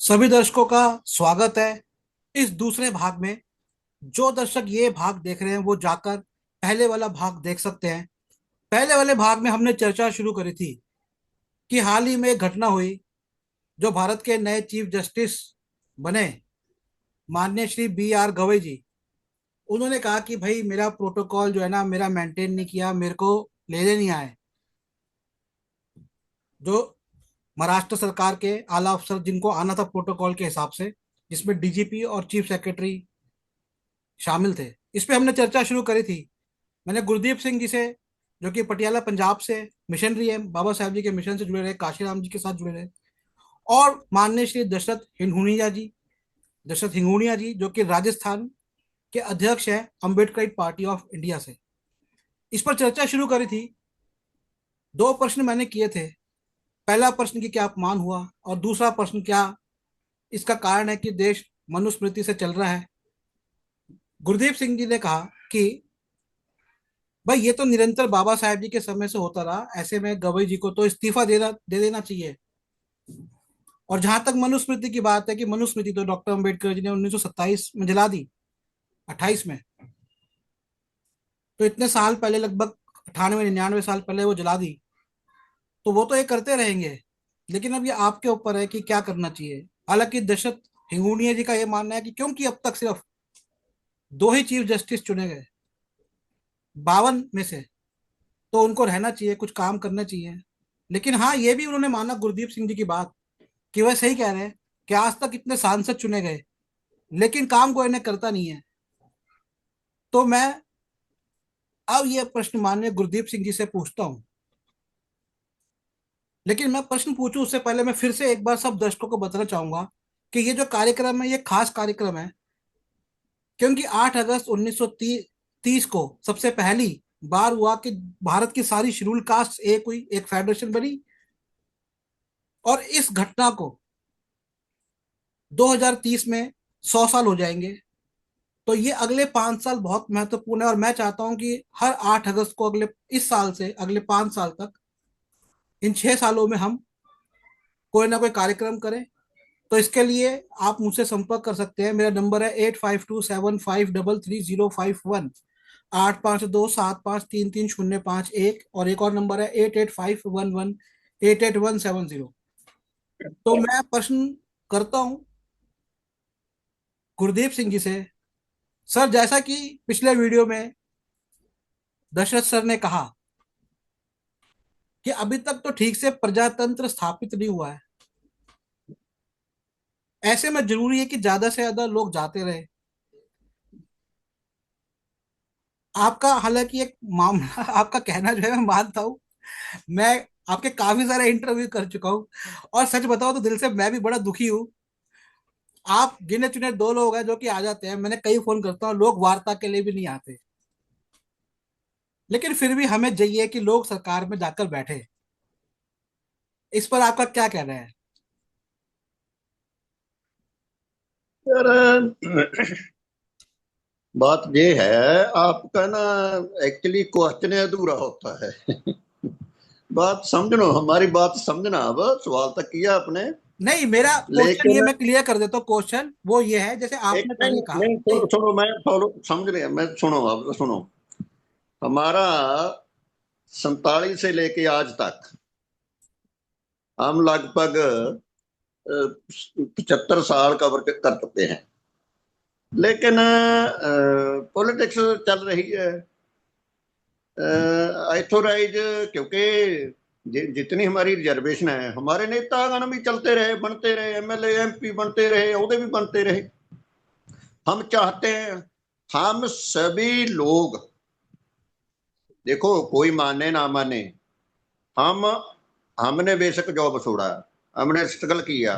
सभी दर्शकों का स्वागत है इस दूसरे भाग में। जो दर्शक ये भाग देख रहे हैं वो जाकर पहले वाला भाग देख सकते हैं। पहले वाले भाग में हमने चर्चा शुरू करी थी कि हाल ही में एक घटना हुई। जो भारत के नए चीफ जस्टिस बने, माननीय श्री बी आर गवई जी, उन्होंने कहा कि भाई मेरा प्रोटोकॉल जो है ना, मेरा मेंटेन नहीं किया, मेरे को लेने नहीं आए। जो महाराष्ट्र सरकार के आला अफसर जिनको आना था प्रोटोकॉल के हिसाब से, जिसमें डीजीपी और चीफ सेक्रेटरी शामिल थे, इस पे हमने चर्चा शुरू करी थी। मैंने गुरदीप सिंह जी से, जो कि पटियाला पंजाब से मिशनरी है, बाबा साहब जी के मिशन से जुड़े रहे, काशीराम जी के साथ जुड़े रहे, और माननीय श्री दशरथ हिंगुनिया जी, जो कि राजस्थान के अध्यक्ष हैं अम्बेडकर पार्टी ऑफ इंडिया से, इस पर चर्चा शुरू करी थी। दो प्रश्न मैंने किए थे। पहला प्रश्न कि क्या अपमान हुआ, और दूसरा प्रश्न क्या इसका कारण है कि देश मनुस्मृति से चल रहा है। गुरदीप सिंह जी ने कहा कि भाई ये तो निरंतर बाबा साहेब जी के समय से होता रहा, ऐसे में गवई जी को तो इस्तीफा दे देना चाहिए। और जहां तक मनुस्मृति की बात है कि मनुस्मृति तो डॉक्टर अंबेडकर जी ने 1927 में जला दी, 28 में। तो इतने साल पहले, लगभग 98-99 साल पहले वो जला दी, तो वो तो ये करते रहेंगे। लेकिन अब ये आपके ऊपर है कि क्या करना चाहिए। हालांकि दशरथ हिंगूनिया जी का ये मानना है कि क्योंकि अब तक सिर्फ दो ही चीफ जस्टिस चुने गए 52 में से, तो उनको रहना चाहिए, कुछ काम करना चाहिए। लेकिन हाँ, ये भी उन्होंने माना, गुरदीप सिंह जी की बात, कि वह सही कह रहे हैं कि आज तक इतने सांसद चुने गए लेकिन काम कोई ने करता नहीं है। तो मैं अब ये प्रश्न माननीय गुरदीप सिंह जी से पूछता हूँ। लेकिन मैं प्रश्न पूछूं उससे पहले मैं फिर से एक बार सब दर्शकों को बताना चाहूंगा कि ये जो कार्यक्रम है ये खास कार्यक्रम है, क्योंकि 8 अगस्त 1930 को सबसे पहली बार हुआ कि भारत की सारी शेड्यूल कास्ट एक हुई, एक फेडरेशन बनी। और इस घटना को 2030 में 100 साल हो जाएंगे। तो ये अगले 5 साल बहुत महत्वपूर्ण है, और मैं चाहता हूं कि हर 8 अगस्त को, अगले इस साल से अगले 5 साल तक, इन 6 सालों में हम कोई ना कोई कार्यक्रम करें। तो इसके लिए आप मुझसे संपर्क कर सकते हैं। मेरा नंबर है 8527533051, 8527533051, और एक और नंबर है 8851188170। तो मैं प्रश्न करता हूं गुरदीप सिंह जी से। सर, जैसा कि पिछले वीडियो में दशरथ सर ने कहा कि अभी तक तो ठीक से प्रजातंत्र स्थापित नहीं हुआ है, ऐसे में जरूरी है कि ज्यादा से ज्यादा लोग जाते रहे। आपका हालांकि एक मामला आपका कहना जो है मैं मानता हूँ। मैं आपके काफी सारे इंटरव्यू कर चुका हूँ, और सच बताओ तो दिल से मैं भी बड़ा दुखी हूँ। आप गिने चुने दो लोग हैं जो कि आ जाते हैं, मैंने कई फोन करता हूँ, लोग वार्ता के लिए भी नहीं आते। लेकिन फिर भी हमें चाहिए कि लोग सरकार में जाकर बैठे। इस पर आपका क्या कहना है? यार, बात ये है आपका ना। एक्चुअली क्वेश्चन अधूरा होता है। बात समझना, हमारी बात समझना। अब सवाल तक किया आपने, नहीं, मेरा क्वेश्चन ये लेकिन मैं क्लियर कर देता हूँ। क्वेश्चन वो ये है, जैसे एक आपने नहीं पहले कहा। नहीं, नहीं, सुनो, मैं फॉलो समझ रहे हैं, मैं सुनो, अब सुनो। हमारा 47 से लेके आज तक हम लगभग 75 साल कवर कर चुके हैं। लेकिन पॉलिटिक्स चल रही है एथोराइज, क्योंकि जितनी हमारी रिजर्वेशन है, हमारे नेतागण भी चलते रहे, बनते रहे, एमएलए एमपी बनते रहे, ओहदे भी बनते रहे। हम चाहते हैं हम सभी लोग, देखो कोई माने ना माने, हम हमने बेशक जॉब छोड़ा, हमने स्ट्रगल किया,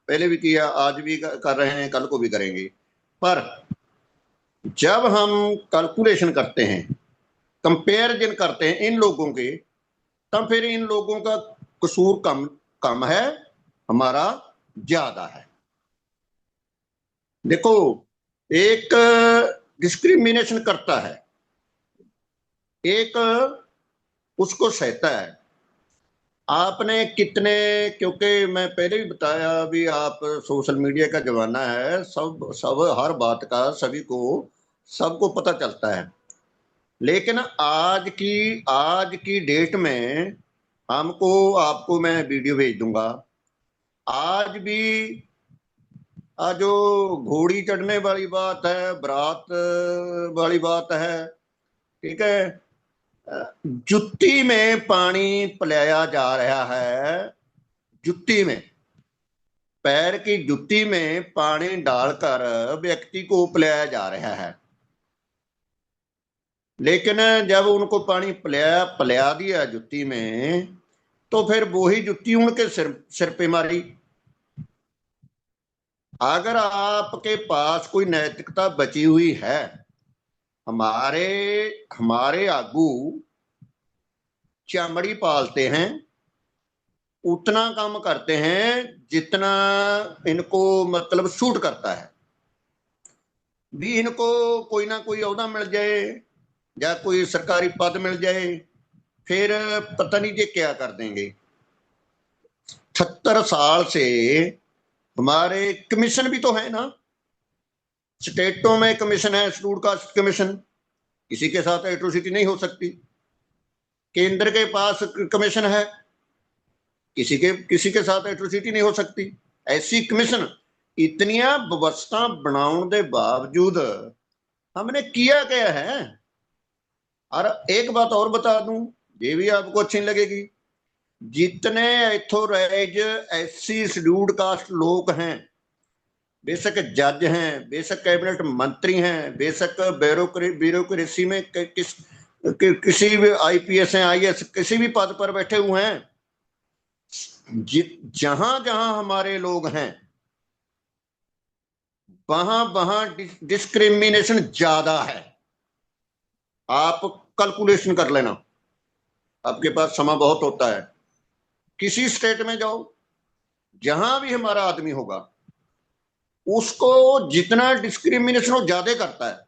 पहले भी किया, आज भी कर रहे हैं, कल को भी करेंगे। पर जब हम कैलकुलेशन करते हैं, कंपेरिजन करते हैं इन लोगों के, तब फिर इन लोगों का कसूर कम कम है, हमारा ज्यादा है। देखो, एक डिस्क्रिमिनेशन करता है, एक उसको सहता है। आपने कितने, क्योंकि मैं पहले भी बताया भी आप सोशल मीडिया का जमाना है, सब सब हर बात का सभी को सबको पता चलता है। लेकिन आज की डेट में हमको आपको मैं वीडियो भेज दूंगा। आज भी आज जो घोड़ी चढ़ने वाली बात है, बारात वाली बात है, ठीक है, जुत्ती में पानी पिलाया जा रहा है। जुत्ती में, पैर की जुत्ती में पानी डालकर व्यक्ति को पिलाया जा रहा है। लेकिन जब उनको पानी पिलाया पिला दिया जुत्ती में, तो फिर वही जुत्ती उनके सिर सिर पे मारी। अगर आपके पास कोई नैतिकता बची हुई है, हमारे हमारे आगू चमड़ी पालते हैं, उतना काम करते हैं जितना इनको मतलब सूट करता है। भी इनको कोई ना कोई ओहदा मिल जाए या कोई सरकारी पद मिल जाए, फिर पता नहीं ये क्या कर देंगे। 78 साल से हमारे कमीशन भी तो है ना, स्टेटों में कमीशन है, शेड्यूल्ड कास्ट कमीशन, किसी के साथ एट्रोसिटी नहीं हो सकती। केंद्र के पास कमीशन है, किसी के साथ एट्रोसिटी नहीं हो सकती। ऐसी कमीशन इतनिया व्यवस्था बनाने के बावजूद हमने किया क्या है। और एक बात और बता दूं, ये भी आपको अच्छी लगेगी, जितने एथोराइज एससी शेड्यूल्ड कास्ट लोग हैं, बेशक जज हैं, बेशक कैबिनेट मंत्री हैं, बेशक ब्यूरोक्रेसी में किसी भी आईपीएस हैं, आईएएस किसी भी पद पर बैठे हुए हैं, जहां जहां हमारे लोग हैं वहां वहां डिस्क्रिमिनेशन ज्यादा है। आप कैलकुलेशन कर लेना, आपके पास समय बहुत होता है। किसी स्टेट में जाओ, जहां भी हमारा आदमी होगा उसको जितना डिस्क्रिमिनेशन वो ज्यादा करता है,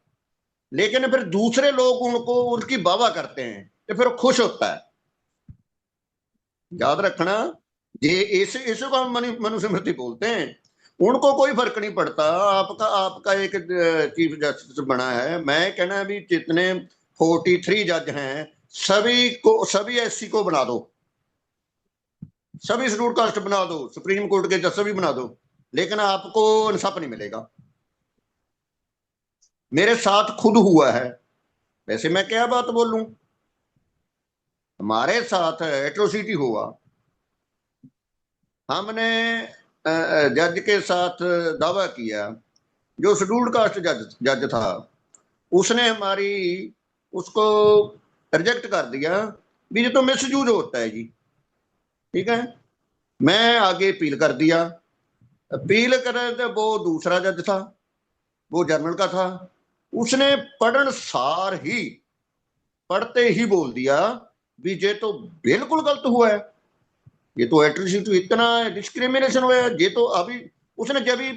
लेकिन फिर दूसरे लोग उनको उनकी वाहवाह करते हैं तो फिर खुश होता है। याद रखना, ये इसे को हम मनुस्मृति बोलते हैं। उनको कोई फर्क नहीं पड़ता। आपका आपका एक चीफ जस्टिस बना है, मैं कहना भी जितने 43 जज हैं सभी एससी को बना दो, सभी शेड्यूल्ड कास्ट बना दो, सुप्रीम कोर्ट के जज सभी बना दो, लेकिन आपको इंसाफ नहीं मिलेगा। मेरे साथ खुद हुआ है। वैसे मैं क्या बात बोलूं, हमारे साथ एट्रोसिटी हुआ। हमने जज के साथ दावा किया, जो शेड्यूल्ड कास्ट जज था उसने हमारी उसको रिजेक्ट कर दिया भी ये तो मिसयूज होता है जी। ठीक है, मैं आगे अपील कर दिया। अपील करे तो वो दूसरा जज था, वो जर्नल का था, उसने पढ़ते ही बोल दिया भी ये तो बिल्कुल गलत हुआ है, ये तो एट्रोसिटी इतना डिस्क्रिमिनेशन हुआ है, ये तो अभी उसने जब भी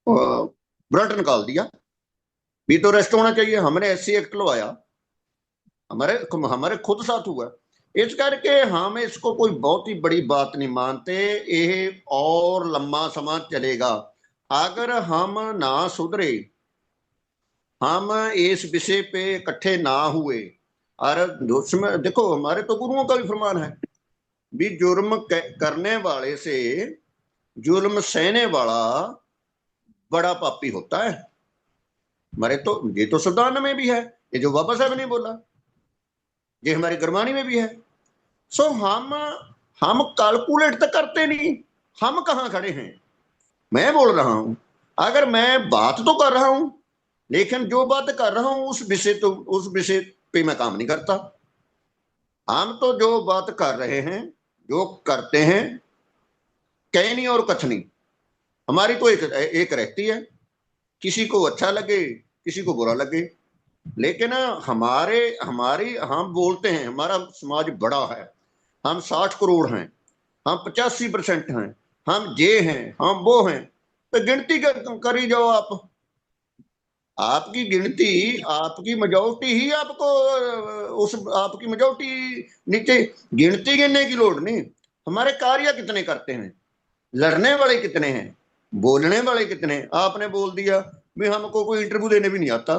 वारंट निकाल दिया भी तो अरेस्ट होना चाहिए। हमने एससी एक्ट लवाया, हमारे हमारे खुद साथ हुआ। इस करके हम इसको कोई बहुत ही बड़ी बात नहीं मानते। ये और लंबा समय चलेगा अगर हम ना सुधरे, हम इस विषय पे इकट्ठे ना हुए। और उसमें देखो, हमारे तो गुरुओं का भी फरमान है भी जुर्म करने वाले से जुर्म सहने वाला बड़ा पापी होता है। हमारे तो ये तो संविधान में भी है, ये जो बाबा साहब ने बोला, ये हमारी गुरबानी में भी है। सो हम कैलकुलेट तो करते नहीं, हम कहां खड़े हैं। मैं बोल रहा हूं, अगर मैं बात तो कर रहा हूं, लेकिन जो बात कर रहा हूं उस विषय पे मैं काम नहीं करता। हम तो जो बात कर रहे हैं, जो करते हैं, कहनी और कथनी हमारी तो एक रहती है। किसी को अच्छा लगे, किसी को बुरा लगे, लेकिन हम बोलते हैं हमारा समाज बड़ा है, हम 60 करोड़ हैं, हम 85% हैं, हम ये हैं, हम वो हैं, तो गिनती करी जाओ आप। आपकी गिनती, आपकी मेजोरिटी ही आपको उस आपकी मेजोरिटी नीचे, गिनती गिनने की लोड़ नहीं, हमारे कार्य कितने करते हैं, लड़ने वाले कितने हैं, बोलने वाले कितने हैं। आपने बोल दिया भी हमको कोई इंटरव्यू देने भी नहीं आता,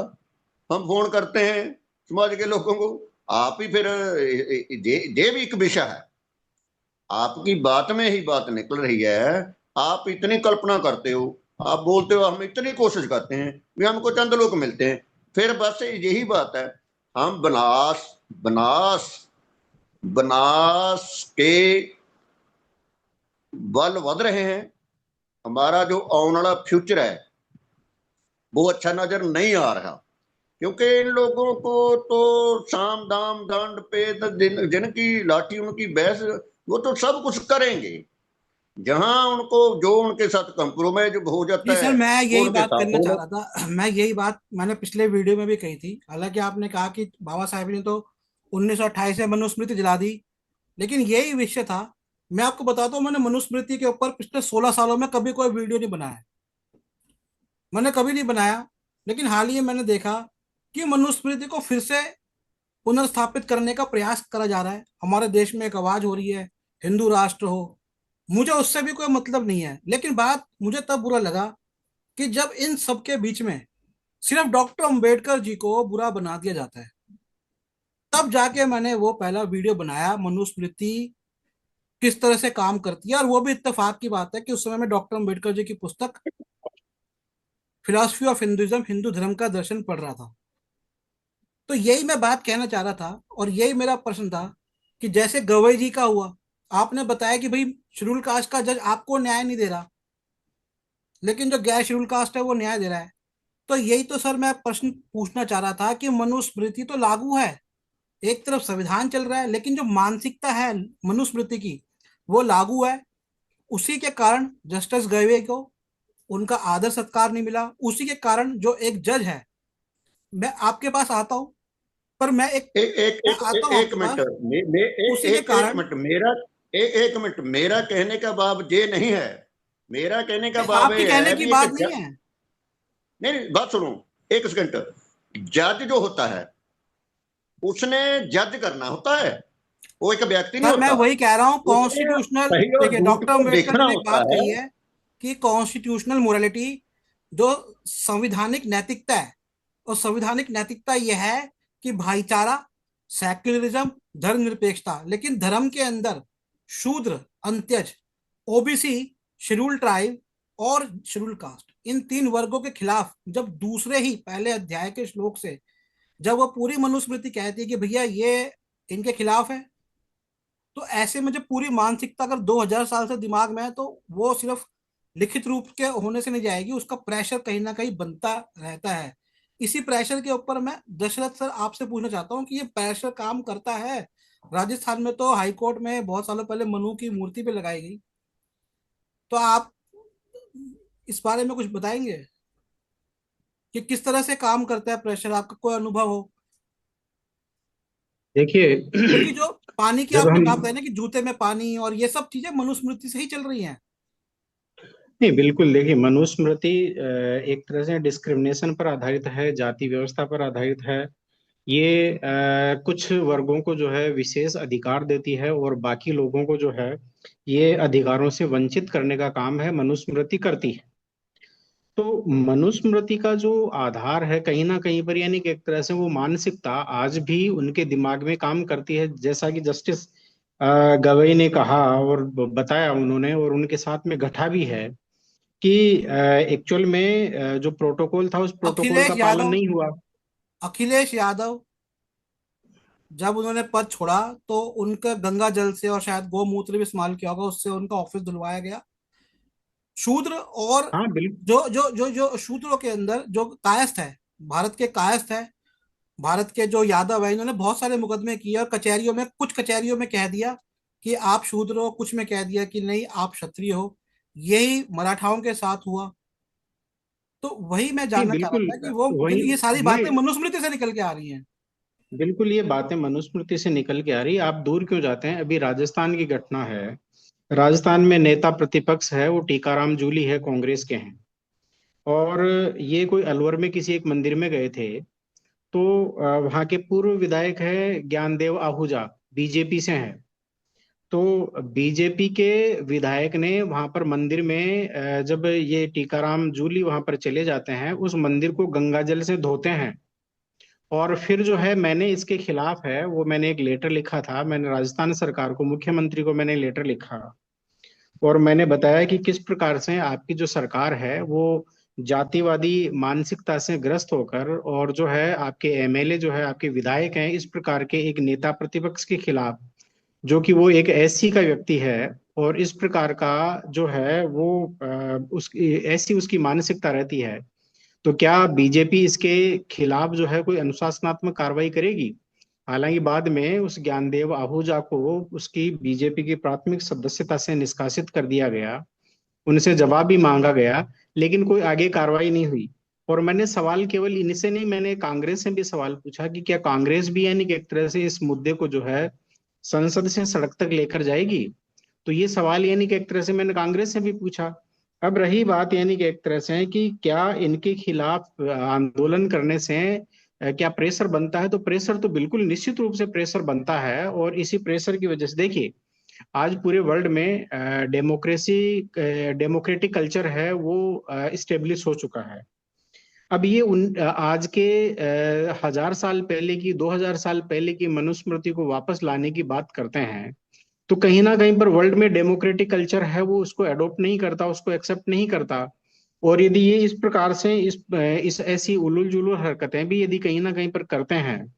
हम फोन करते हैं समाज के लोगों को। आप ही फिर ये भी एक विषय है, आपकी बात में ही बात निकल रही है। आप इतनी कल्पना करते हो, आप बोलते हो हम इतनी कोशिश करते हैं भी हमको चंद लोग मिलते हैं, फिर बस यही बात है। हम बनास बनास बनास के बल वध रहे हैं। हमारा जो आने वाला फ्यूचर है वो अच्छा नजर नहीं आ रहा, क्योंकि इन लोगों को तो साम दाम दंड पे जिनकी लाठी उनकी बहस, वो तो सब कुछ करेंगे। जहां उनको जो उनके साथ कंप्रोमाइज हो जी जाता सर, है मैं वो यही उनके बात साथ करना चाह होगा। रहा था। मैं यही बात मैंने पिछले वीडियो में भी कही थी। हालांकि आपने कहा कि बाबा साहेब ने तो 1928 में मनुस्मृति जला दी, लेकिन यही विषय था। मैं आपको बताता हूँ, मैंने मनुस्मृति के ऊपर पिछले 16 सालों में कभी कोई वीडियो नहीं बनाया, मैंने कभी नहीं बनाया। लेकिन हाल ही में मैंने देखा कि मनुस्मृति को फिर से पुनर्स्थापित करने का प्रयास करा जा रहा है। हमारे देश में एक आवाज हो रही है, हिंदू राष्ट्र हो। मुझे उससे भी कोई मतलब नहीं है, लेकिन बात मुझे तब बुरा लगा कि जब इन सब के बीच में सिर्फ डॉक्टर अंबेडकर जी को बुरा बना दिया जाता है। तब जाके मैंने वो पहला वीडियो बनाया, मनुस्मृति किस तरह से काम करती है। और वो भी इत्तेफाक की बात है कि उस समय में डॉक्टर अंबेडकर जी की पुस्तक फिलोसफी ऑफ हिंदुइज्म, हिंदू धर्म का दर्शन पढ़ रहा था। तो यही मैं बात कहना चाह रहा था, और यही मेरा प्रश्न था कि जैसे गवई जी का हुआ, आपने बताया कि भाई शेड्यूल कास्ट का जज आपको न्याय नहीं दे रहा, लेकिन जो गैर शेड्यूल कास्ट है वो न्याय दे रहा है। तो यही तो सर मैं प्रश्न पूछना चाह रहा था कि मनुस्मृति तो लागू है, एक तरफ संविधान चल रहा है, लेकिन जो मानसिकता है मनुस्मृति की वो लागू है। उसी के कारण जस्टिस गवई को उनका आदर सत्कार नहीं मिला। उसी के कारण जो एक जज है, मैं आपके पास आता हूं, पर एक एक मैं एक आता एक, हूं एक आपके मिनट पास उसी के एक कारण। मिनट मेरा, एक मिनट, मेरा कहने का भाव ये नहीं है। मेरा कहने का भाव आपके ये कहने है की भी बात नहीं है। नहीं नहीं, बात सुनो, एक सेकंड। जज जो होता है उसने जज करना होता है, वो एक व्यक्ति नहीं सर मैं होता। वही कह रहा हूँ, उसने कॉन्स्टिट्यूशनल, सही और देखिए झूठ डॉक्टर को अंबेडकर जी देखना ने एक होता बात है। कही है कि कॉन्स्टिट्यूशनल मोरालिटी जो संविधानिक नैतिकता है, और संविधानिक नैतिकता यह है कि भाईचारा, सेक्युलरिज्म, धर्मनिरपेक्षता। लेकिन धर्म के अंदर शूद्र, अंत्यज, ओबीसी, शेड्यूल ट्राइब और शेड्यूल कास्ट, इन तीन वर्गों के खिलाफ जब दूसरे ही पहले अध्याय के श्लोक से जब वो पूरी मनुस्मृति कहती है कि भैया ये इनके खिलाफ है, तो ऐसे में जब पूरी मानसिकता अगर 2000 साल से दिमाग में है, तो वो सिर्फ लिखित रूप के होने से नहीं जाएगी, उसका प्रेशर कहीं ना कहीं बनता रहता है। इसी प्रेशर के ऊपर मैं दशरथ सर आपसे पूछना चाहता हूँ कि ये प्रेशर काम करता है। राजस्थान में तो हाई कोर्ट में बहुत सालों पहले मनु की मूर्ति पे लगाई गई। तो आप इस बारे में कुछ बताएंगे कि किस तरह से काम करता है प्रेशर, आपका कोई अनुभव हो? देखिए क्योंकि जो पानी की जब आपने हम बात बताई ना कि जूते में पानी, और ये सब चीजें मनुस्मृति से ही चल रही हैं। नहीं, बिल्कुल देखिए, मनुस्मृति एक तरह से डिस्क्रिमिनेशन पर आधारित है, जाति व्यवस्था पर आधारित है। ये कुछ वर्गों को जो है विशेष अधिकार देती है और बाकी लोगों को जो है ये अधिकारों से वंचित करने का काम है मनुस्मृति करती है। तो मनुस्मृति का जो आधार है कहीं ना कहीं पर, यानी कि एक तरह से वो मानसिकता आज भी उनके दिमाग में काम करती है, जैसा कि जस्टिस गवई ने कहा और बताया उन्होंने, और उनके साथ में घटा भी है कि एक्चुअल में जो प्रोटोकॉल था उस प्रोटोकॉल का अखिलेश पालन यादव, नहीं हुआ। अखिलेश यादव जब उन्होंने पद छोड़ा, तो उनका गंगा जल से और शायद गौमूत्र भी इस्तेमाल किया होगा, उससे उनका ऑफिस धुलवाया गया। शूद्र और हाँ बिल्कुल। जो शूद्रों के अंदर जो कायस्थ है, भारत के कायस्थ है, भारत के जो यादव है, इन्होंने बहुत सारे मुकदमे किए और कचहरियों में, कुछ कचहरियों में कह दिया कि आप शूद्र हो, कुछ में कह दिया कि नहीं आप क्षत्रिय हो। यही मराठाओं के साथ हुआ। तो वही मैं नहीं जानना चाह रहा बिल्कुल, था कि वो, वही क्योंकि ये सारी बातें नहीं, मनुस्मृति से निकल के आ रही हैं। बिल्कुल ये बातें मनुस्मृति से निकल के आ रही। आप दूर क्यों जाते हैं, अभी राजस्थान की घटना है। राजस्थान में नेता प्रतिपक्ष है वो टीकाराम जूली है, कांग्रेस के हैं। और ये कोई अलवर में किसी एक मंदिर में गए थे। तो वहाँ के पूर्व विधायक है ज्ञानदेव आहूजा, बीजेपी से हैं। तो बीजेपी के विधायक ने वहां पर मंदिर में जब ये टीकाराम जूली वहां पर चले जाते हैं, उस मंदिर को गंगा जल से धोते हैं। और फिर जो है मैंने इसके खिलाफ है वो मैंने एक लेटर लिखा था, मैंने राजस्थान सरकार को, मुख्यमंत्री को मैंने लेटर लिखा। और मैंने बताया कि किस प्रकार से आपकी जो सरकार है वो जातिवादी मानसिकता से ग्रस्त होकर, और जो है आपके एमएलए जो है आपके विधायक हैं इस प्रकार के एक नेता प्रतिपक्ष के खिलाफ, जो कि वो एक एससी का व्यक्ति है, और इस प्रकार का जो है वो उसकी ऐसी उसकी मानसिकता रहती है। तो क्या बीजेपी इसके खिलाफ जो है कोई अनुशासनात्मक कार्रवाई करेगी? हालांकि बाद में उस ज्ञानदेव आहूजा को उसकी बीजेपी की प्राथमिक सदस्यता से निष्कासित कर दिया गया, उनसे जवाब भी मांगा गया, लेकिन कोई आगे कार्रवाई नहीं हुई। और मैंने सवाल केवल इनसे नहीं, मैंने कांग्रेस से भी सवाल पूछा कि क्या कांग्रेस भी यानी कि एक तरह से इस मुद्दे को जो है संसद से सड़क तक लेकर जाएगी? तो ये सवाल यानी कि एक तरह से मैंने कांग्रेस से भी पूछा। अब रही बात यानी कि एक तरह से कि क्या इनके खिलाफ आंदोलन करने से क्या प्रेशर बनता है? तो प्रेशर तो बिल्कुल निश्चित रूप से प्रेशर बनता है, और इसी प्रेशर की वजह से देखिए आज पूरे वर्ल्ड में डेमोक्रेटिक कल्चर है वो इस्टेब्लिश हो चुका है। अब ये आज के 1000 साल पहले की, 2000 साल पहले की मनुस्मृति को वापस लाने की बात करते हैं, तो कहीं ना कहीं पर वर्ल्ड में डेमोक्रेटिक कल्चर है वो उसको अडॉप्ट नहीं करता, उसको एक्सेप्ट नहीं करता। और यदि ये इस प्रकार से इस ऐसी उलूल जुलूल हरकतें भी यदि कहीं ना कहीं पर करते हैं,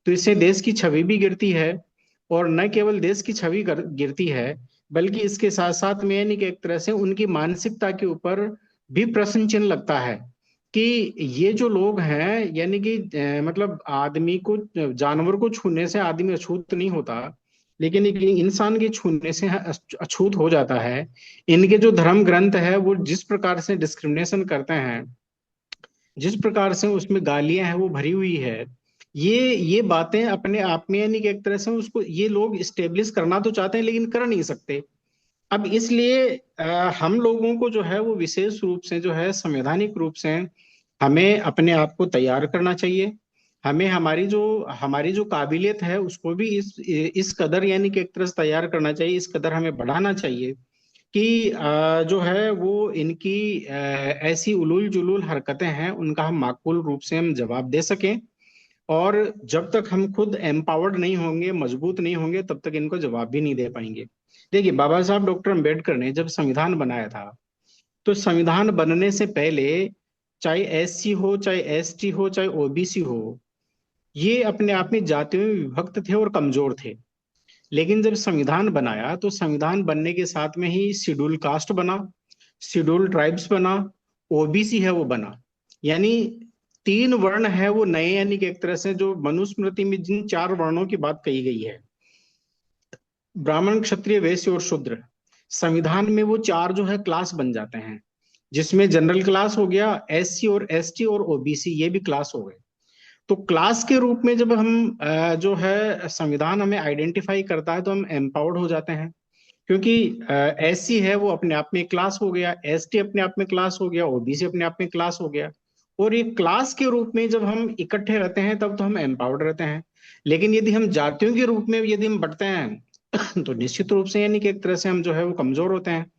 तो इससे देश की छवि भी गिरती है। और न केवल देश की छवि गिरती है, बल्कि इसके साथ साथ में यानी कि एक तरह से उनकी मानसिकता के ऊपर भी प्रश्न चिन्ह लगता है कि ये जो लोग हैं यानी कि मतलब आदमी को, जानवर को छूने से आदमी अछूत नहीं होता, लेकिन एक इंसान के छूने से अछूत हो जाता है। इनके जो धर्म ग्रंथ है वो जिस प्रकार से डिस्क्रिमिनेशन करते हैं, जिस प्रकार से उसमें गालियां हैं वो भरी हुई है, ये बातें अपने आप में यानी कि एक तरह से उसको ये लोग स्टेब्लिश करना तो चाहते हैं लेकिन कर नहीं सकते। अब इसलिए हम लोगों को जो है वो विशेष रूप से जो है संवैधानिक रूप से हमें अपने आप को तैयार करना चाहिए। हमें हमारी जो काबिलियत है उसको भी इस कदर यानी कि एक तरह से तैयार करना चाहिए, इस कदर हमें बढ़ाना चाहिए कि जो है वो इनकी ऐसी उलूल जुलूल हरकतें हैं उनका हम माकूल रूप से हम जवाब दे सकें। और जब तक हम खुद एम्पावर्ड नहीं होंगे, मजबूत नहीं होंगे, तब तक इनको जवाब भी नहीं दे पाएंगे। देखिए बाबा साहब डॉक्टर अंबेडकर ने जब संविधान बनाया था, तो संविधान बनने से पहले चाहे एससी हो, चाहे एसटी हो, चाहे ओबीसी हो, ये अपने आप में जातियों में विभक्त थे और कमजोर थे। लेकिन जब संविधान बनाया तो संविधान बनने के साथ में ही शेड्यूल कास्ट बना, शेड्यूल ट्राइब्स बना, ओबीसी है वो बना। यानी 3 वर्ण है वो नए, यानी कि एक तरह से जो मनुस्मृति में जिन 4 वर्णों की बात कही गई है, ब्राह्मण क्षत्रिय वैश्य और शूद्र, संविधान में वो 4 जो है क्लास बन जाते हैं, जिसमें जनरल क्लास हो गया, एससी और एसटी और ओबीसी ये भी क्लास हो गए। तो क्लास के रूप में जब हम जो है संविधान हमें आइडेंटिफाई करता है तो हम एम्पावर्ड हो जाते हैं, क्योंकि एससी है वो अपने आप में क्लास हो गया, एसटी अपने आप में क्लास हो गया, ओबीसी अपने आप में क्लास हो गया। और ये क्लास के रूप में जब हम इकट्ठे रहते हैं तब तो हम एम्पावर्ड रहते हैं। लेकिन यदि हम जातियों के रूप में यदि हम बढ़ते हैं तो निश्चित रूप से यानी कि एक तरह से हम जो है वो कमजोर होते हैं।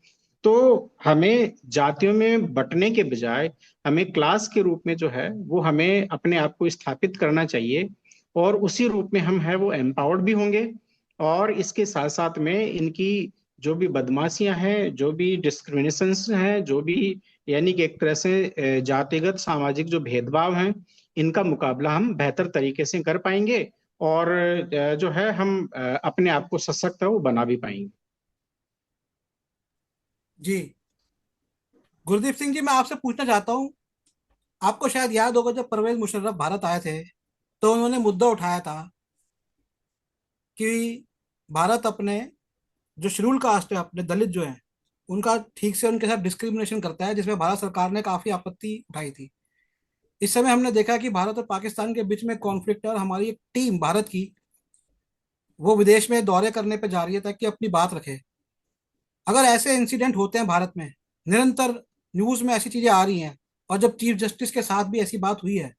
तो हमें जातियों में बंटने के बजाय हमें क्लास के रूप में जो है वो हमें अपने आप को स्थापित करना चाहिए, और उसी रूप में हम है वो एम्पावर्ड भी होंगे। और इसके साथ साथ में इनकी जो भी बदमाशियां हैं, जो भी डिस्क्रिमिनेशन हैं, जो भी यानी कि एक तरह से जातिगत सामाजिक जो भेदभाव हैं, इनका मुकाबला हम बेहतर तरीके से कर पाएंगे, और जो है हम अपने आप को सशक्त है वो बना भी पाएंगे। जी, गुरदीप सिंह जी, मैं आपसे पूछना चाहता हूँ, आपको शायद याद होगा जब परवेज मुशर्रफ भारत आए थे तो उन्होंने मुद्दा उठाया था कि भारत अपने जो शेड्यूल कास्ट है, अपने दलित जो हैं, उनका ठीक से उनके साथ डिस्क्रिमिनेशन करता है, जिसमें भारत सरकार ने काफी आपत्ति उठाई थी। इस समय हमने देखा कि भारत और पाकिस्तान के बीच में कॉन्फ्लिक्ट है, और हमारी एक टीम भारत की वो विदेश में दौरे करने पर जा रही है ताकि अपनी बात रखे। अगर ऐसे इंसिडेंट होते हैं भारत में, निरंतर न्यूज में ऐसी चीजें आ रही हैं, और जब चीफ जस्टिस के साथ भी ऐसी बात हुई है,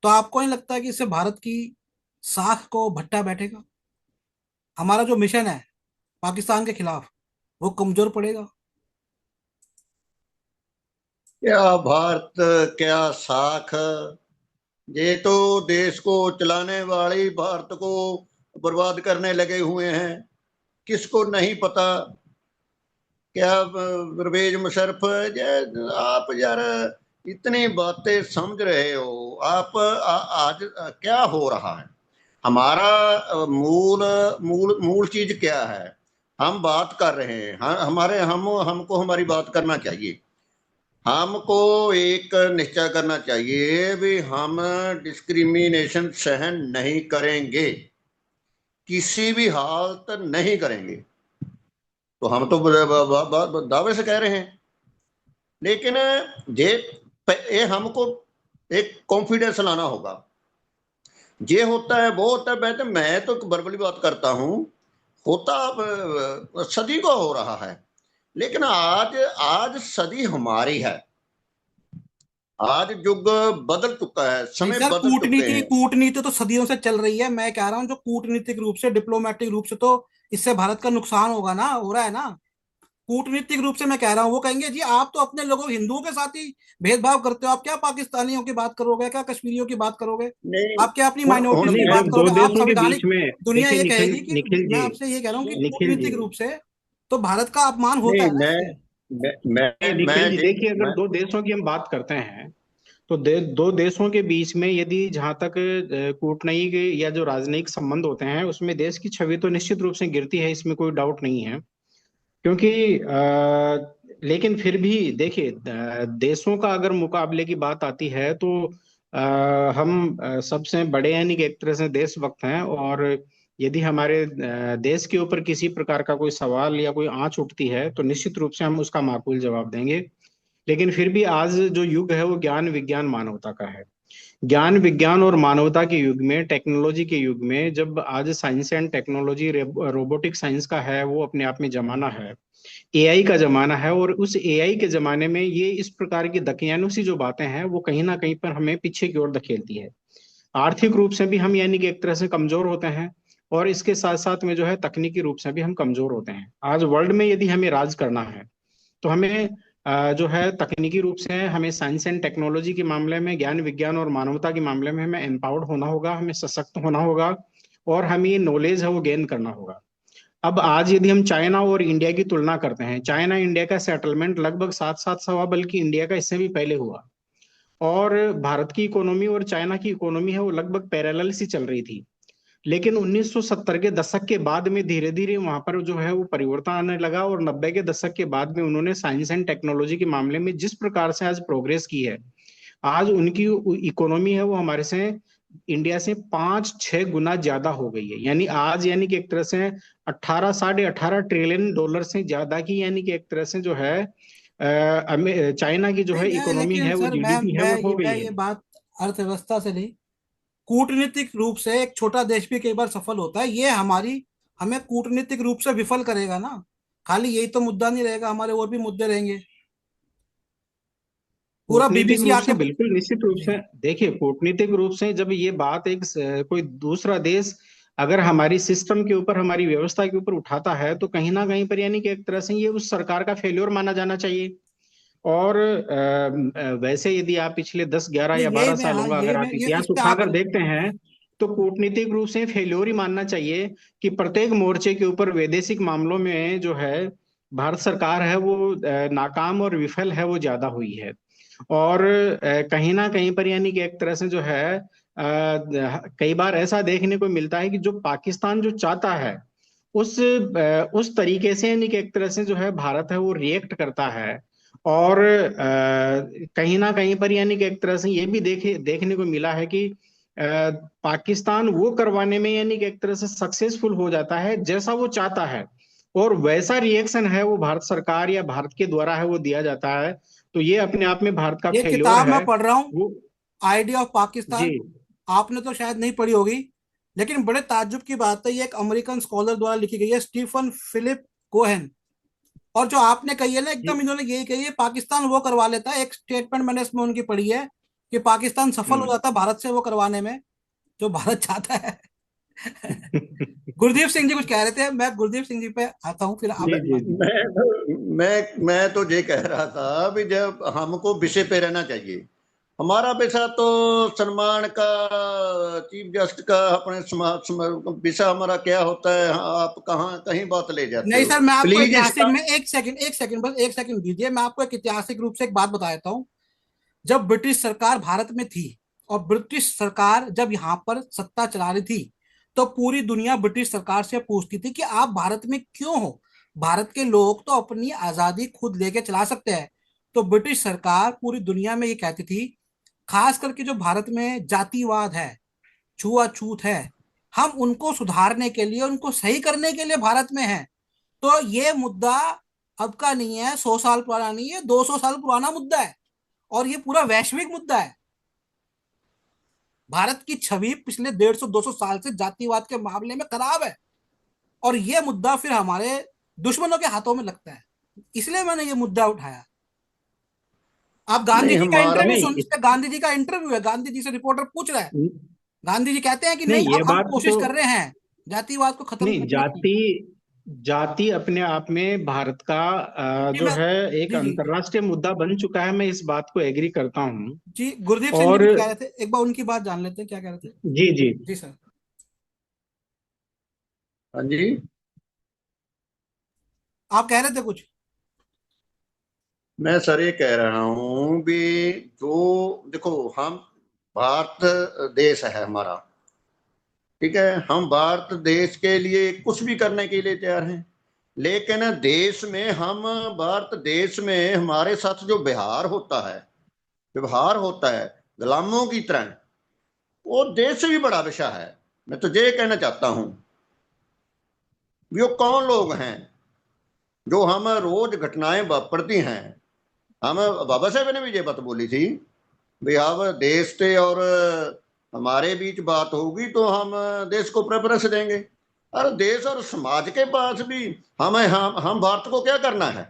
तो आपको नहीं लगता है कि इससे भारत की साख को भट्टा बैठेगा? हमारा जो मिशन है पाकिस्तान के खिलाफ, वो कमजोर पड़ेगा। क्या भारत, क्या साख, ये तो देश को चलाने वाले भारत को बर्बाद करने लगे हुए हैं। किसको नहीं पता? क्या परवेज मुशर्रफ, आप यार इतनी बातें समझ रहे हो आप? आज क्या हो रहा है? हमारा मूल मूल मूल चीज क्या है? हम बात कर रहे हैं, हमारे हमको हमारी बात करना चाहिए। हमको एक निश्चय करना चाहिए भी हम डिस्क्रिमिनेशन सहन नहीं करेंगे, किसी भी हालत नहीं करेंगे। तो हम तो दावे से कह रहे हैं, लेकिन ये ये हमको एक कॉन्फिडेंस लाना होगा। ये होता है, वो होता है, मैं तो वर्बली बात करता हूं, होता सदी को हो रहा है, लेकिन आज आज सदी हमारी है। आज युग बदल चुका है, नहीं समय सर, बदल चुके कूटनीति हैं। कूटनीति तो सदियों से चल रही है। मैं कह रहा हूँ जो कूटनीतिक रूप से, डिप्लोमेटिक रूप से, तो इससे भारत का नुकसान होगा ना, हो रहा है ना। कूटनीतिक रूप से मैं कह रहा हूँ, वो कहेंगे जी आप तो अपने लोगों हिंदुओं के साथ ही भेदभाव करते हो, आप क्या पाकिस्तानियों की बात करोगे, क्या कश्मीरियों की बात करोगे, नहीं, आप क्या अपनी माइनॉरिटीज की नहीं, बात जब दो करोगे? आप देशों के बीच संवैधानिक, में, दुनिया देखिए ये निखिल कहेगी कि, निखिल मैं जी, आपसे ये कह रहा हूँ कि निखिल जी, कूटनीतिक रूप से तो भारत का अपमान होता नहीं, है ना इससे। नहीं निखिल जी, देखिए अगर मैं दो देशों की हम बात करते हैं तो दो देशों के बीच में यदि जहां तक कूटनीतिक या जो राजनयिक संबंध होते हैं उसमें देश की छवि तो निश्चित रूप से गिरती है, इसमें कोई डाउट नहीं है। क्योंकि लेकिन फिर भी देखिए, देशों का अगर मुकाबले की बात आती है तो हम सबसे बड़े यानी कि एक तरह से देशभक्त हैं, और यदि हमारे देश के ऊपर किसी प्रकार का कोई सवाल या कोई आंच उठती है तो निश्चित रूप से हम उसका माकूल जवाब देंगे। लेकिन फिर भी आज जो युग है वो ज्ञान विज्ञान मानवता का है। ज्ञान विज्ञान और मानवता के युग में, टेक्नोलॉजी के युग में, जब आज science and technology, robotic science का है वो अपने आप में जमाना है, एआई का जमाना है, और उस एआई के जमाने में ये इस प्रकार की दकियानुसी जो बातें हैं वो कहीं ना कहीं पर हमें पीछे की ओर धकेलती है। आर्थिक रूप से भी हम यानी कि एक तरह से कमजोर होते हैं, और इसके साथ साथ में जो है तकनीकी रूप से भी हम कमजोर होते हैं। आज वर्ल्ड में यदि हमें राज करना है तो हमें जो है तकनीकी रूप से हमें साइंस एंड टेक्नोलॉजी के मामले में, ज्ञान विज्ञान और मानवता के मामले में हमें एम्पावर्ड होना होगा, हमें सशक्त होना होगा, और हमें ये नॉलेज है वो गेन करना होगा। अब आज यदि हम चाइना और इंडिया की तुलना करते हैं, चाइना इंडिया का सेटलमेंट लगभग साथ साथ सवा, बल्कि इंडिया का इससे भी पहले हुआ, और भारत की इकोनॉमी और चाइना की इकोनॉमी है वो लगभग पैरेलल सी चल रही थी। लेकिन 1970 के दशक के बाद में धीरे धीरे वहां पर जो है वो परिवर्तन आने लगा, और 90 के दशक के बाद में उन्होंने साइंस एंड टेक्नोलॉजी के मामले में जिस प्रकार से आज प्रोग्रेस की है, आज उनकी इकोनॉमी है वो हमारे से, इंडिया से 5-6 गुना ज्यादा हो गई है। यानी आज यानी कि एक तरह से 18-18.5 ट्रिलियन डॉलर से ज्यादा की यानी कि एक तरह से जो है चाइना की जो नहीं है मैं, इकोनॉमी लेकिन है वो, सर जीडीपी है वो हो मैं गई ये है। बात अर्थव्यवस्था से नहीं, कूटनीतिक रूप से एक छोटा देश भी कई बार सफल होता है। ये हमारी, हमें कूटनीतिक रूप से विफल करेगा ना। खाली यही तो मुद्दा नहीं रहेगा, हमारे और भी मुद्दे रहेंगे। पूरा कूटनीतिक बीबीसी रूप से आके बिल्कुल निश्चित रूप जी। से, देखिए कूटनीतिक रूप से जब ये बात एक कोई दूसरा देश अगर हमारी सिस्टम के ऊपर, हमारी व्यवस्था के ऊपर उठाता है तो कहीं ना कहीं पर यानी कि एक तरह से ये उस सरकार का फेल्योर माना जाना चाहिए। और वैसे यदि आप पिछले 10-11 नहीं या यही 12 मैं, हाँ सालों का यही अगर मैं, आप ये इस इतिहास पे आप, उठाकर देखते हैं तो कूटनीतिक रूप से फेल्योर ही मानना चाहिए कि प्रत्येक मोर्चे के ऊपर वैदेशिक मामलों में जो है भारत सरकार है वो नाकाम और विफल है वो ज्यादा हुई है। और कहीं ना कहीं पर यानी कि एक तरह से जो है कई बार ऐसा देखने को मिलता है कि जो पाकिस्तान जो चाहता है उस तरीके से यानी कि एक तरह से जो है भारत है वो रिएक्ट करता है। और कहीं ना कहीं पर यानी कि एक तरह से ये भी देखने को मिला है कि पाकिस्तान वो करवाने में यानी कि एक तरह से सक्सेसफुल हो जाता है जैसा वो चाहता है, और वैसा रिएक्शन है वो भारत सरकार या भारत के द्वारा है वो दिया जाता है। तो ये अपने आप में भारत का ये फेल्योर किताब है मैं पढ़ रहा हूँ, वो। आइडिया ऑफ जी। पाकिस्तान। आपने तो शायद नहीं पढ़ी होगी, लेकिन बड़े ताज्जुब की बात है, ये एक अमेरिकन स्कॉलर द्वारा लिखी गई है, स्टीफन फिलिप कोहेन। और जो आपने कही है ना, एकदम इन्होंने यही कही है, पाकिस्तान वो करवा लेता है। एक स्टेटमेंट मैंने इसमें उनकी पढ़ी है कि पाकिस्तान सफल हो हम्म। जाता है भारत से वो करवाने में जो भारत चाहता है। गुरदीप सिंह जी कुछ कह रहे थे, मैं गुरदीप सिंह जी पे आता हूँ, फिर आप। जी जी जी। मैं तो ये कह रहा था भी जब हमको विषय पे रहना चाहिए। हमारा विषय तो सम्मान का, चीफ गेस्ट का, अपने विषय हमारा क्या होता है। हाँ, आप कहाँ कहीं बात ले जाते नहीं हो। सर, मैं आपको प्लीज ऐतिहासिक इसका। में एक सेकंड बस एक सेकंड दीजिए, मैं आपको एक ऐतिहासिक रूप से एक बात बता देता हूँ। जब ब्रिटिश सरकार भारत में थी और ब्रिटिश सरकार जब यहाँ पर सत्ता चला रही थी, तो पूरी दुनिया ब्रिटिश सरकार से पूछती थी कि आप भारत में क्यों हो, भारत के लोग तो अपनी आजादी खुद लेके चला सकते हैं। तो ब्रिटिश सरकार पूरी दुनिया में ये कहती थी, खास करके जो भारत में जातिवाद है, छुआछूत है, हम उनको सुधारने के लिए, उनको सही करने के लिए भारत में हैं। तो ये मुद्दा अब का नहीं है, 100 साल पुराना नहीं है, 200 साल पुराना मुद्दा है, और ये पूरा वैश्विक मुद्दा है। भारत की छवि पिछले 150-200 साल से जातिवाद के मामले में खराब है, और ये मुद्दा फिर हमारे दुश्मनों के हाथों में लगता है। इसलिए मैंने ये मुद्दा उठाया। आप गांधी नहीं जी का हमारा। इंटरव्यू नहीं सुन, इस पे गांधी जी का इंटरव्यू है, गांधी जी से रिपोर्टर पूछ रहा है। गांधी जी कहते हैं कि नहीं, नहीं, ये अब हम बात कोशिश तो कर रहे हैं जातिवाद को खत्म नहीं। करने की। जाति जाति अपने आप में भारत का जी जो मैं है एक जी जी अंतर्राष्ट्रीय मुद्दा बन चुका है, मैं इस बात को एग्री करता हूँ। जी, गुरदीप सिंह जी और कुछ कह रहे थे, एक बार उनकी बात जान लेते हैं, क्या कह रहे थे। जी जी। जी सर, हाँ जी। आप कह रहे थे कुछ। मैं सर ये कह रहा हूँ भी जो देखो, हम भारत देश है हमारा, ठीक है, हम भारत देश के लिए कुछ भी करने के लिए तैयार हैं। लेकिन देश में हम, भारत देश में हमारे साथ जो व्यवहार होता है गुलामों की तरह, वो देश से भी बड़ा विषय है। मैं तो ये कहना चाहता हूँ, वो कौन लोग हैं जो हम रोज घटनाएं वापरती हैं। हम बाबा साहब ने भी ये बात बोली थी भी अब देश से और हमारे बीच बात होगी तो हम देश को प्रेफरेंस देंगे। और देश और समाज के पास भी हम भारत को क्या करना है।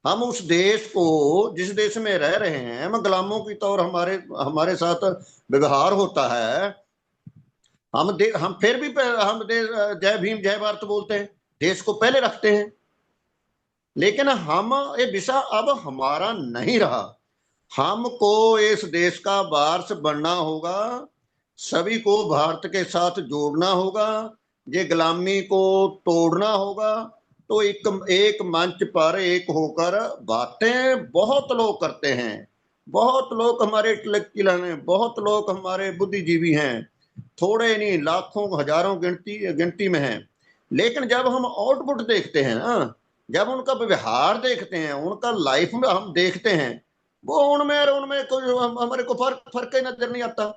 हम उस देश को, जिस देश में रह रहे हैं, हम गुलामों की तौर हमारे हमारे साथ व्यवहार होता है। हम फिर भी हम देश, जय भीम जय भारत बोलते हैं, देश को पहले रखते हैं। लेकिन हम, ये विषय अब हमारा नहीं रहा। हमको इस देश का वारस बनना होगा, सभी को भारत के साथ जोड़ना होगा, ये गुलामी को तोड़ना होगा। तो एक एक मंच पर एक होकर बातें बहुत लोग करते हैं, बहुत लोग हमारे इंटेलेक्चुअल हैं, बहुत लोग हमारे बुद्धिजीवी हैं, थोड़े नहीं, लाखों हजारों गिनती गिनती में हैं। लेकिन जब हम आउटपुट देखते हैं ना, जब उनका व्यवहार देखते हैं, उनका लाइफ में हम देखते हैं, वो उनमें और उनमें कोई हमारे को फर्क ही नजर नहीं आता।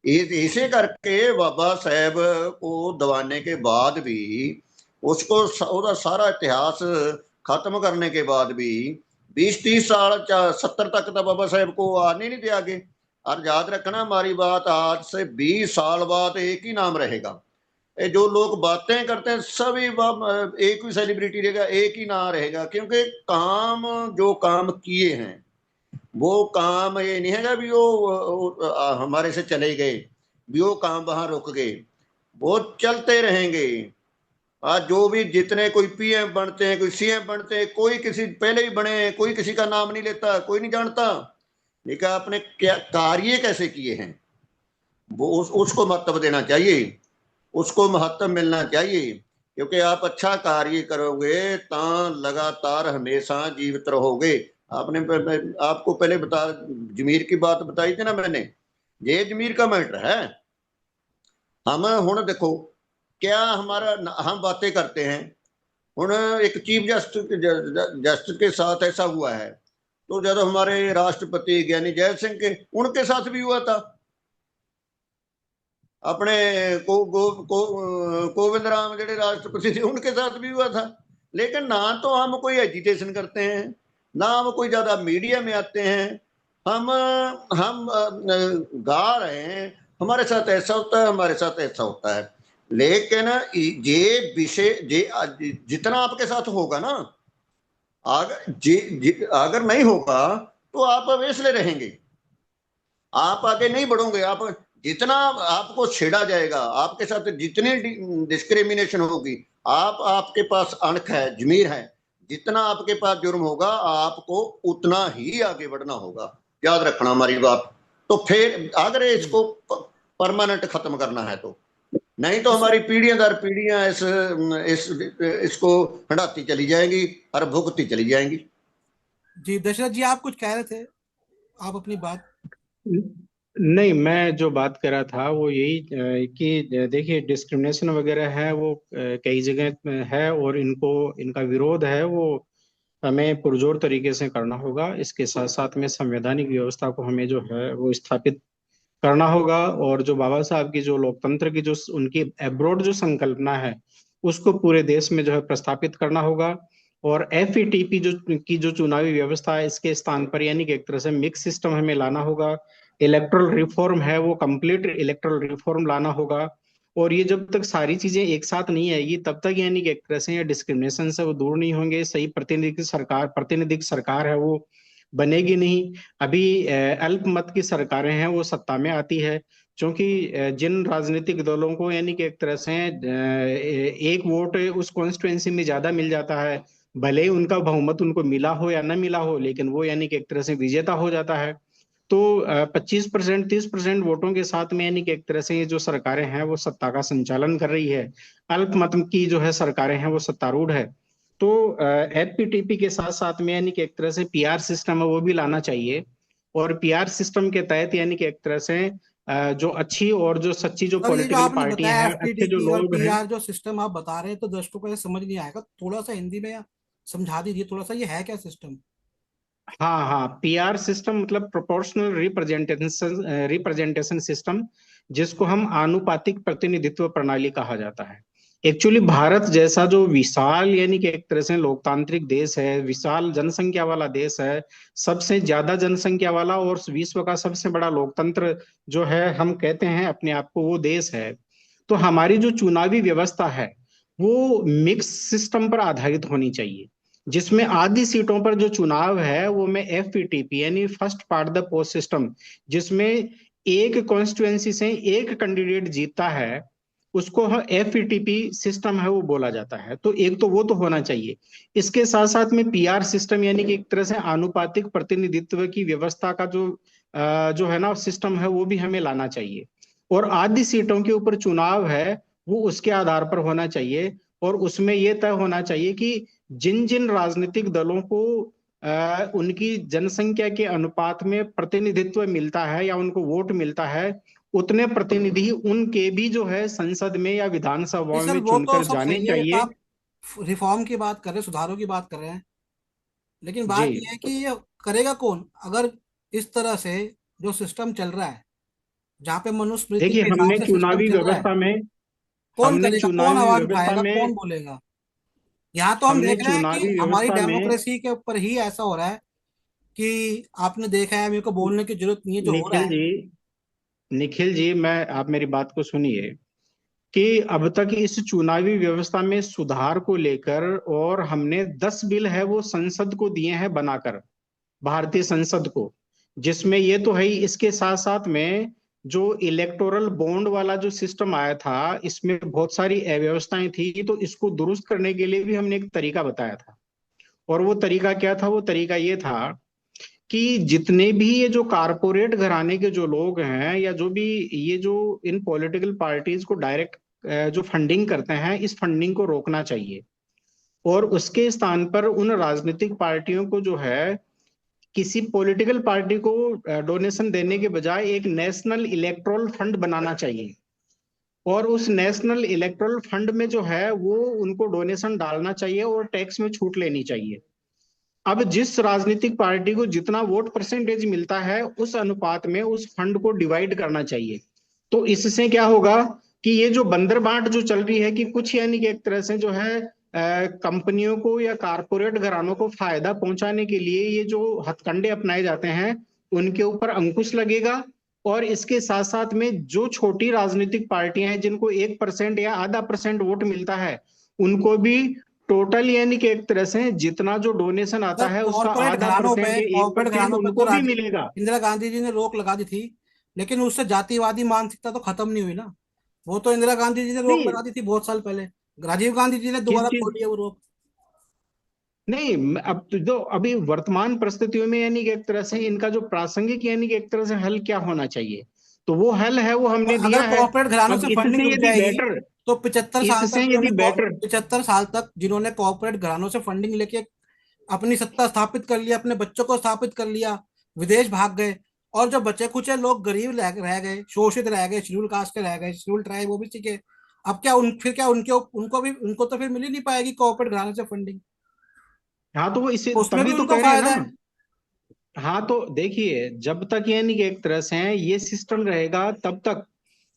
इसे करके बाबा साहेब को दबाने के बाद भी, उसको उसका सारा इतिहास खत्म करने के बाद भी 20-30 साल 70 तक तो बाबा साहेब को आने नहीं दिया आगे। और याद रखना हमारी बात, आज से 20 साल बाद एक ही नाम रहेगा। ये जो लोग बातें करते हैं सभी एक ही सेलिब्रिटी रहेगा, एक ही नाम रहेगा, क्योंकि काम, जो काम किए हैं वो काम, ये नहीं है भी वो हमारे से चले गए, भी वो काम वहां रुक गए, वो चलते रहेंगे। आज जो भी जितने कोई पीएम बनते हैं, कोई सीएम बनते हैं, कोई किसी पहले ही बने, कोई किसी का नाम नहीं लेता, कोई नहीं जानता, लेकिन आपने क्या कार्य कैसे किए हैं, वो उसको महत्व देना चाहिए, उसको महत्व मिलना चाहिए। क्योंकि आप अच्छा कार्य करोगे तो लगातार हमेशा जीवित रहोगे। आपको पहले जमीर की बात बताई थी ना मैंने, ये जमीर का मैटर है। हम हुण देखो क्या हमारा, हम बातें करते हैं, हुण एक चीफ जस्टिस के साथ ऐसा हुआ है, तो जब हमारे राष्ट्रपति ज्ञानी जैल सिंह के, उनके साथ भी हुआ था, अपने कोविंद राम जेडे राष्ट्रपति थे उनके साथ भी हुआ था। लेकिन ना तो हम कोई एजिटेशन करते हैं, ना हम कोई ज्यादा मीडिया में आते हैं। हम गा रहे हैं, हमारे साथ ऐसा होता है, हमारे साथ ऐसा होता है। लेकिन ये विषय जितना आपके साथ होगा ना, अगर नहीं होगा तो आप अवेसले रहेंगे, आप आगे नहीं बढ़ोगे। आप जितना आपको छेड़ा जाएगा, आपके साथ जितनी डिस्क्रिमिनेशन होगी, आपके पास अणख है, जमीर है, जितना आपके पास जुर्म होगा, आपको उतना ही आगे बढ़ना होगा। याद रखना हमारी बात। तो फिर अगर इसको परमानेंट खत्म करना है तो, नहीं तो हमारी पीढ़ियां दर पीढ़ियां इसको हंडाती चली जाएंगी और भुगतती चली जाएंगी। जी दशरथ जी, आप कुछ कह रहे थे, आप अपनी बात। नहीं, मैं जो बात कर रहा था वो यही कि देखिए डिस्क्रिमिनेशन वगैरह है वो कई जगह है, और इनका विरोध है वो हमें पुरजोर तरीके से करना होगा। इसके साथ साथ में संवैधानिक व्यवस्था को हमें जो है वो स्थापित करना होगा, और जो बाबा साहब की जो लोकतंत्र की जो उनकी एब्रोड जो संकल्पना है उसको पूरे देश में जो है प्रस्थापित करना होगा। और एफईटीपी जो चुनावी व्यवस्था है इसके स्थान पर यानी कि एक तरह से मिक्स सिस्टम हमें लाना होगा। इलेक्टोरल रिफॉर्म है वो कंप्लीट इलेक्टोरल रिफॉर्म लाना होगा। और ये जब तक सारी चीजें एक साथ नहीं आएगी तब तक यानी कि एक तरह से डिस्क्रिमिनेशन से वो दूर नहीं होंगे। सही प्रतिनिधिक सरकार है वो बनेगी नहीं। अभी अल्पमत की सरकारें हैं वो सत्ता में आती है, क्योंकि जिन राजनीतिक दलों को यानी कि एक तरह से एक वोट उस कॉन्स्टिट्युएंसी में ज्यादा मिल जाता है, भले ही उनका बहुमत उनको मिला हो या न मिला हो, लेकिन वो यानी कि एक तरह से विजेता हो जाता है। तो 25% 30% वोटों के साथ में यानी कि एक तरह से ये जो सरकारें हैं वो सत्ता का संचालन कर रही है। अल्पमत की जो है सरकारें हैं वो सत्तारूढ़ है। तो एफपीटीपी के साथ साथ में यानी कि एक तरह से पीआर सिस्टम है वो भी लाना चाहिए। और पीआर सिस्टम के तहत यानी कि एक तरह से जो अच्छी और जो सच्ची जो सर, ये जो पॉलिटिकल आपने पार्टियां बताया हैं, अच्छे जो एफटीडीपी और लोग हैं। पीआर जो सिस्टम आप बता रहे हैं, तो दर्शकों को ये समझ नहीं आएगा, थोड़ा सा हिंदी में समझा दीजिए थोड़ा सा, ये है क्या सिस्टम? हाँ हाँ, पीआर सिस्टम मतलब प्रोपोर्शनल रिप्रेजेंटेशन सिस्टम, जिसको हम आनुपातिक प्रतिनिधित्व प्रणाली कहा जाता है। एक्चुअली भारत जैसा जो विशाल यानी कि एक तरह से लोकतांत्रिक देश है, विशाल जनसंख्या वाला देश है, सबसे ज्यादा जनसंख्या वाला और विश्व का सबसे बड़ा लोकतंत्र जो है हम कहते हैं अपने आप को वो देश है। तो हमारी जो चुनावी व्यवस्था है वो मिक्स सिस्टम पर आधारित होनी चाहिए, जिसमें आधी सीटों पर जो चुनाव है वो में एफपीटीपी यानी first part the post system, जिसमें एक कॉन्स्टिट्युएंसी से एक कैंडिडेट जीतता है, उसको एफईटीपी सिस्टम है वो बोला जाता है। तो एक तो वो तो होना चाहिए। इसके साथ साथ में पीआर सिस्टम यानी कि एक तरह से आनुपातिक प्रतिनिधित्व की व्यवस्था का जो है ना सिस्टम है वो भी हमें लाना चाहिए। और आधी सीटों के ऊपर चुनाव है वो उसके आधार पर होना चाहिए। और उसमें यह तय होना चाहिए कि जिन जिन राजनीतिक दलों को उनकी जनसंख्या के अनुपात में प्रतिनिधित्व मिलता है या उनको वोट मिलता है, उतने प्रतिनिधि उनके भी जो है संसद में या जी विधानसभा सर, में वो तो चुनकर सब जाने सही है, ये तो चाहिए। आप रिफॉर्म की बात कर रहे हैं, सुधारों की बात कर रहे हैं, लेकिन जी बात यह है कि ये करेगा कौन अगर इस तरह से जो सिस्टम चल रहा है, जहाँ पे मनुस्मृति देखिए, के हिसाब से सिस्टम चल रहा है, कौन करेगा, कौन चुनावी आवाज व्यवस्था उठाएगा, में कौन बोलेगा? यहाँ तो हम हमने देख रहे हैं कि चुनावी हमारी व्यवस्था में डेमोक्रेसी के ऊपर ही ऐसा हो रहा है कि आपने देखा है, मेरे को बोलने की जरूरत नहीं है, जो हो रहा निखिल है। जी, निखिल जी, मैं आप मेरी बात को सुनिए कि अब तक इस चुनावी व्यवस्था में सुधार को लेकर और हमने 10 बिल है वो संसद को दिए हैं बनाकर, भारतीय संसद को, जिसमें ये तो है ही। इसके साथ साथ में जो इलेक्टोरल बॉन्ड वाला जो सिस्टम आया था इसमें बहुत सारी अव्यवस्थाएं थी, तो इसको दुरुस्त करने के लिए भी हमने एक तरीका बताया था। और वो तरीका क्या था? वो तरीका ये था कि जितने भी ये जो कारपोरेट घराने के जो लोग हैं या जो भी ये जो इन पॉलिटिकल पार्टीज को डायरेक्ट जो फंडिंग करते हैं, इस फंडिंग को रोकना चाहिए। और उसके स्थान पर उन राजनीतिक पार्टियों को जो है किसी पॉलिटिकल पार्टी को डोनेशन देने के बजाय एक नेशनल इलेक्टोरल फंड बनाना चाहिए। और उस नेशनल इलेक्टोरल फंड में जो है वो उनको डोनेशन डालना चाहिए और टैक्स में छूट लेनी चाहिए। अब जिस राजनीतिक पार्टी को जितना वोट परसेंटेज मिलता है उस अनुपात में उस फंड को डिवाइड करना चाहिए। तो इससे क्या होगा कि ये जो बंदर बांट जो चल रही है कि कुछ यानी कि एक तरह से जो है कंपनियों को या कारपोरेट घरानों को फायदा पहुंचाने के लिए ये जो हथकंडे अपनाए जाते हैं उनके ऊपर अंकुश लगेगा। और इसके साथ साथ में जो छोटी राजनीतिक पार्टियां हैं जिनको 1% या आधा % वोट मिलता है, उनको भी टोटल यानी कि एक तरह से जितना जो डोनेशन आता सर है उसका कॉर्पोरेट आधा घरानों पे % या एक कॉर्पोरेट परसेंट घरानों पे तो उनको भी राजीव मिलेगा। इंदिरा गांधी जी ने रोक लगा दी थी, लेकिन उससे जातिवादी मानसिकता तो खत्म नहीं हुई ना। वो तो इंदिरा गांधी जी ने रोक नहीं, लगा दी थी बहुत साल पहले। राजीव गांधी जी ने किस दोबारा चीज? खोली है वो रोक। नहीं, अब तो जो अभी वर्तमान परिस्थितियों में यानी कि एक तरह से इनका जो प्रासंगिक यानी कि एक तरह से हल क्या होना चाहिए, तो वो हल है वो और हमने अगर दिया है। कॉर्पोरेट घरानों अब से फंडिंग इससे रुक यदि जाएगी बेटर, तो 75 साल इससे तक यदि बेटर, 75 साल तक जिन्होंने कॉर्पोरेट घरानों से फंडिंग लेके अपनी सत्ता स्थापित कर लिया, अपने बच्चों को स्थापित कर लिया, विदेश भाग गए, और जो बचे कुचे लोग गरीब रह गए, शोषित रह गए, शेड्यूल कास्ट के रह गए, शेड्यूल ट्राइब ओबीसी के, अब क्या फिर क्या उनको तो फिर मिल ही नहीं पाएगी कॉर्पोरेट घराने से फंडिंग। हाँ तो वो इसे तो उसमें भी तभी तो उनको कह रहे हैं फायदा ना। है। हाँ तो देखिए, जब तक यानी कि एक तरह से ये सिस्टम रहेगा तब तक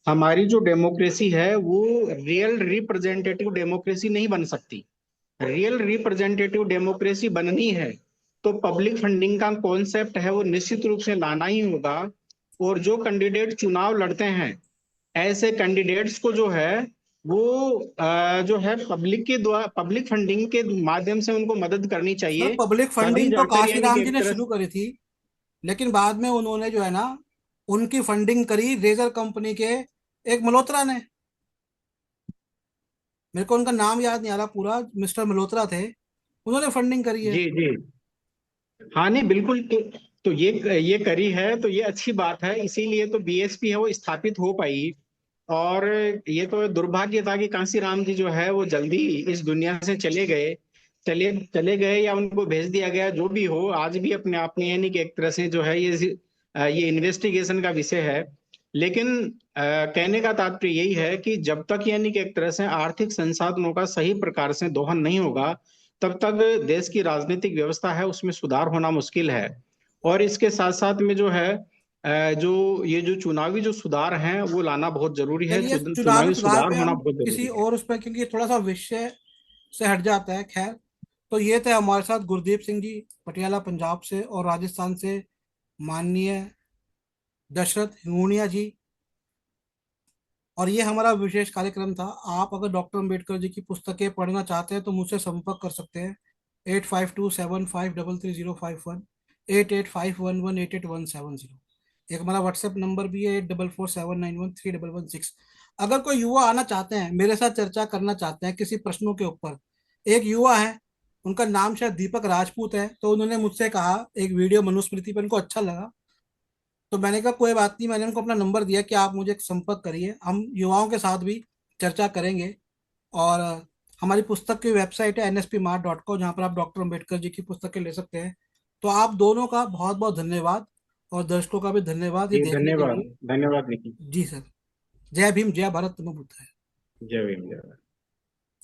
हमारी जो डेमोक्रेसी है वो रियल रिप्रेजेंटेटिव डेमोक्रेसी नहीं बन सकती। रियल रिप्रेजेंटेटिव डेमोक्रेसी बननी है तो पब्लिक फंडिंग का कॉन्सेप्ट है वो निश्चित रूप से लाना ही होगा। और जो कैंडिडेट चुनाव लड़ते हैं, ऐसे कैंडिडेट्स को जो है वो जो है पब्लिक के द्वारा पब्लिक फंडिंग के माध्यम से उनको मदद करनी सर चाहिए। पब्लिक तभी फंडिंग तो जाकर यानी कि काशीराम जी एक ने तरह शुरू करी थी, लेकिन बाद में उन्होंने जो है ना, उनकी फंडिंग करी रेजर कंपनी के एक मल्होत्रा ने। मेरे को उनका नाम याद नहीं आ रहा पूरा, मिस्टर मल्होत्रा थे, उन्होंने फंडिंग करी है। जी जी। हाँ नहीं बिल्कुल, तो ये करी है तो ये अच्छी बात है, इसीलिए तो बीएसपी है वो स्थापित हो पाई। और ये तो दुर्भाग्य था कि कांसीराम जी जो है वो जल्दी इस दुनिया से चले गए। चले चले गए या उनको भेज दिया गया, जो भी हो, आज भी अपने आप में यानी कि एक तरह से जो है ये इन्वेस्टिगेशन का विषय है। लेकिन कहने का तात्पर्य यही है कि जब तक यानी कि एक तरह से आर्थिक संसाधनों का सही प्रकार से दोहन नहीं होगा, तब तक देश की राजनीतिक व्यवस्था है उसमें सुधार होना मुश्किल है। और इसके साथ साथ में जो है जो ये जो चुनावी जो सुधार हैं वो लाना बहुत जरूरी है। चलिए चुनावी चुनावी सुधार सुधार पे होना हम बहुत किसी जरूरी है। और उस पर, क्योंकि ये थोड़ा सा विषय से हट जाता है। खैर, तो ये थे हमारे साथ गुरदीप सिंह जी पटियाला पंजाब से, और राजस्थान से माननीय दशरथ हिंगुनिया जी। और ये हमारा विशेष कार्यक्रम था। आप अगर डॉक्टर अम्बेडकर जी की पुस्तकें पढ़ना चाहते हैं तो मुझसे संपर्क कर सकते हैं। 8527533051, 8851188170। एक हमारा व्हाट्सएप नंबर भी है, 8447913116। अगर कोई युवा आना चाहते हैं, मेरे साथ चर्चा करना चाहते हैं किसी प्रश्नों के ऊपर, एक युवा है, उनका नाम शायद दीपक राजपूत है, तो उन्होंने मुझसे कहा एक वीडियो मनुस्मृति पर उनको अच्छा लगा, तो मैंने कहा कोई बात नहीं, मैंने उनको अपना नंबर दिया कि आप मुझे संपर्क करिए, हम युवाओं के साथ भी चर्चा करेंगे। और हमारी पुस्तक की वेबसाइट है nspmart.com, जहाँ पर आप डॉक्टर अम्बेडकर जी की पुस्तकें ले सकते हैं। तो आप दोनों का बहुत बहुत धन्यवाद, और दर्शकों का भी धन्यवाद ये जी देखने के धन्यवाद, लिए। धन्यवाद निखिल। जी सर। जय भीम, जय भारत, तुम बुद्ध है। जय भीम, जय भारत।